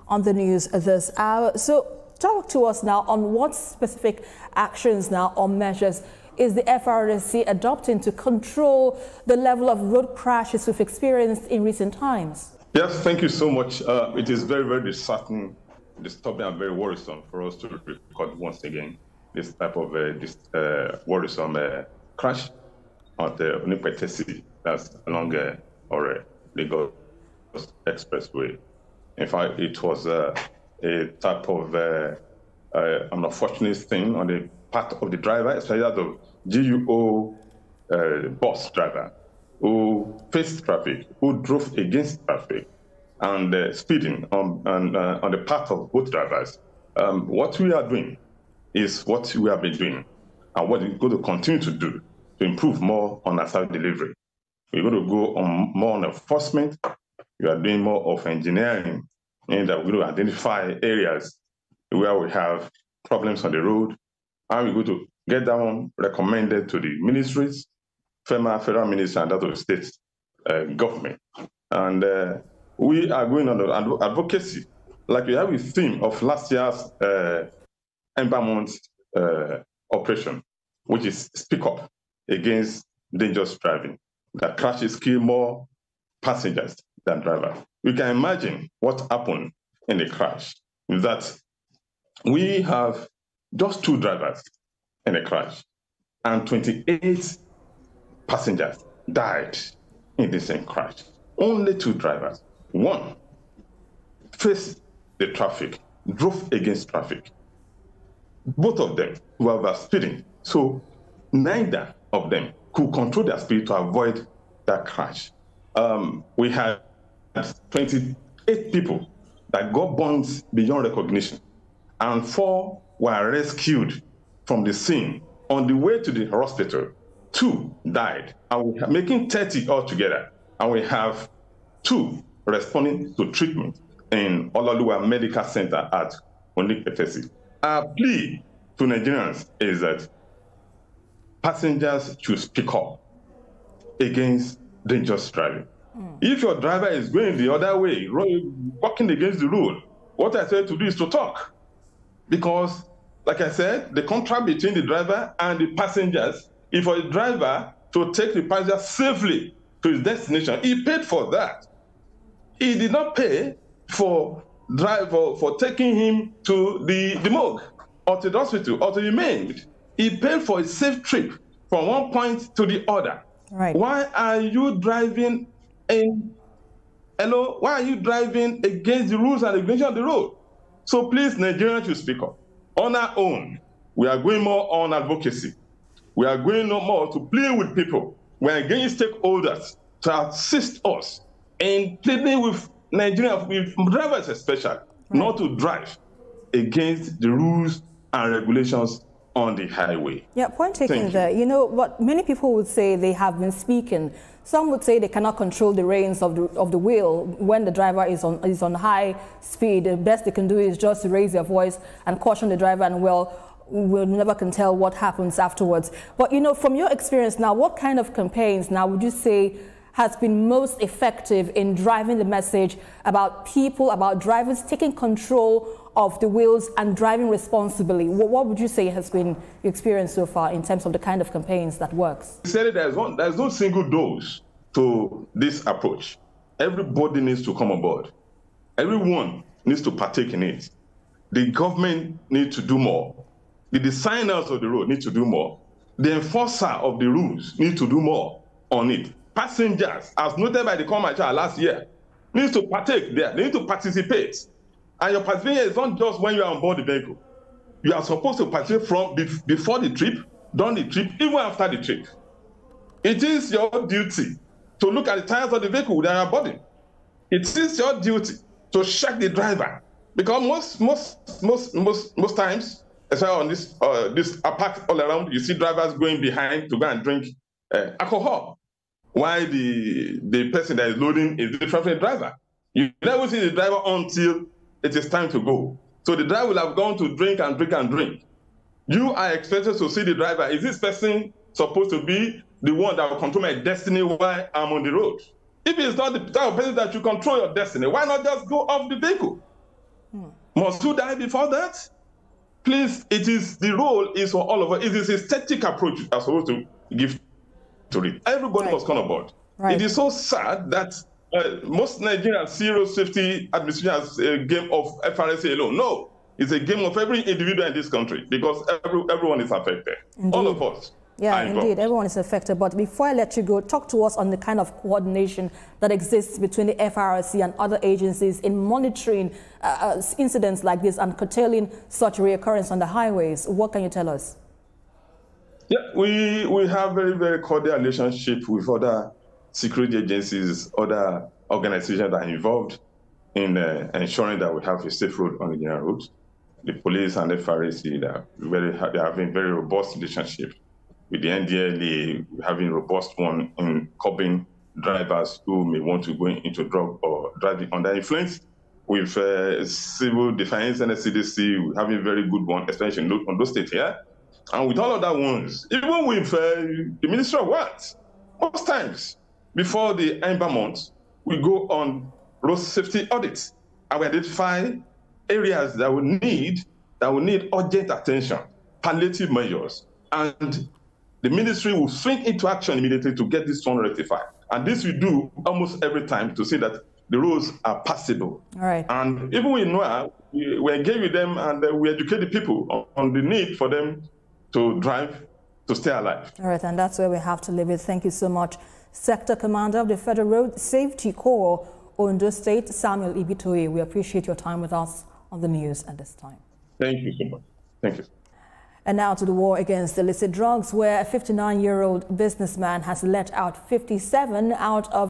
on the news this hour. So talk to us now on what specific actions now or measures is the FRSC adopting to control the level of road crashes we've experienced in recent times? Yes, thank you so much. It is very, very disheartening, disturbing, and very worrisome for us to record once again this type of worrisome crash on the Onipetesi, that's along or Lagos Expressway. In fact, it was a type of an unfortunate thing on the part of the driver, especially the GUO bus driver, who faced traffic, who drove against traffic, and speeding on the part of both drivers. What we are doing is what we have been doing, and what we're going to continue to do to improve more on our service delivery. We're going to go on more on enforcement. We are doing more of engineering, and that we're going to identify areas where we have problems on the road, and we're going to get that one recommended to the ministries, FEMA, federal ministry, and that of the state government. And we are going on the advocacy, like we have a theme of last year's Ember Month operation, which is Speak Up Against Dangerous Driving, that crashes kill more passengers than drivers. You can imagine what happened in the crash, is that we have just 2 drivers in a crash, and 28 passengers died in the same crash. Only 2 drivers. One faced the traffic, drove against traffic. Both of them were speeding, so neither of them could control their speed to avoid that crash. We had 28 people that got burns beyond recognition, and 4 were rescued from the scene. On the way to the hospital, 2 died, and we are making 30 altogether, and we have 2 responding to treatment in Olaluwa Medical Center at Onipetesi. Our plea to Nigerians is that passengers should speak up against dangerous driving. If your driver is going the other way, walking against the rule, what I say to do is to talk. Because, like I said, the contract between the driver and the passengers is for the driver to take the passenger safely to his destination. He paid for that. He did not pay for taking him to the morgue or to the hospital or to the main. He paid for a safe trip from one point to the other. Right. Why are you driving why are you driving against the rules and regulations of the road? So please, Nigerians should speak up. On our own, we are going more on advocacy. We are going no more to play with people. We are engaging stakeholders to assist us in pleading with Nigerians, with drivers especially, not to drive against the rules and regulations on the highway. Yeah, point taken there. You know what many people would say, they have been speaking. Some would say they cannot control the reins of the wheel when the driver is on high speed. The best they can do is just raise their voice and caution the driver, and we'll never can tell what happens afterwards. But you know, from your experience now, what kind of campaigns now would you say has been most effective in driving the message about people, about drivers taking control of the wheels and driving responsibly? What would you say has been your experience so far in terms of the kind of campaigns that works? I said there's no single dose to this approach. Everybody needs to come on board. Everyone needs to partake in it. The government needs to do more. The designers of the road need to do more. The enforcer of the rules need to do more on it. Passengers, as noted by the commercial last year, need to partake there. They need to participate. And your participation is not just when you are on board the vehicle. You are supposed to participate from before the trip, during the trip, even after the trip. It is your duty to look at the tires of the vehicle that are boarding. It is your duty to check the driver, because most times, especially on this apart all around, you see drivers going behind to go and drink alcohol, while the person that is loading is the traffic driver. You never see the driver until it is time to go. So the driver will have gone to drink and drink and drink. You are expected to see the driver. Is this person supposed to be the one that will control my destiny while I'm on the road? If it's not the type of person that you control your destiny, why not just go off the vehicle? Must you die before that? Please, the role is for all of us. It is a static approach we are supposed to give to it. Everybody must come on board. It is so sad that most Nigerians see road safety administration as a game of FRSC alone. No, it's a game of every individual in this country because everyone is affected. Indeed. All of us. Yeah, indeed, everyone is affected. But before I let you go, talk to us on the kind of coordination that exists between the FRSC and other agencies in monitoring incidents like this and curtailing such reoccurrence on the highways. What can you tell us? Yeah, we have very, very cordial relationship with other security agencies, other organizations that are involved in ensuring that we have a safe road on the general roads. The police and the FRSC, they are having very robust relationship. With the NDLA, having a robust one in curbing drivers who may want to go into drug or driving under influence. With civil defense and the CDC, we're having a very good one, especially on those states here. And with all of that ones, even with the Ministry of Works, most times before the Ember months, we go on road safety audits and we identify areas that will need urgent attention, palliative measures, and the ministry will swing into action immediately to get this one rectified. And this we do almost every time to say that the roads are passable. All right. And even we know, we engage with them and we educate the people on the need for them to drive to stay alive. All right, and that's where we have to leave it. Thank you so much. Sector Commander of the Federal Road Safety Corps, Ondo State, Samuel Ibitoye. We appreciate your time with us on the news at this time. Thank you so much. Thank you. And now to the war against illicit drugs, where a 59-year-old businessman has let out 57 out of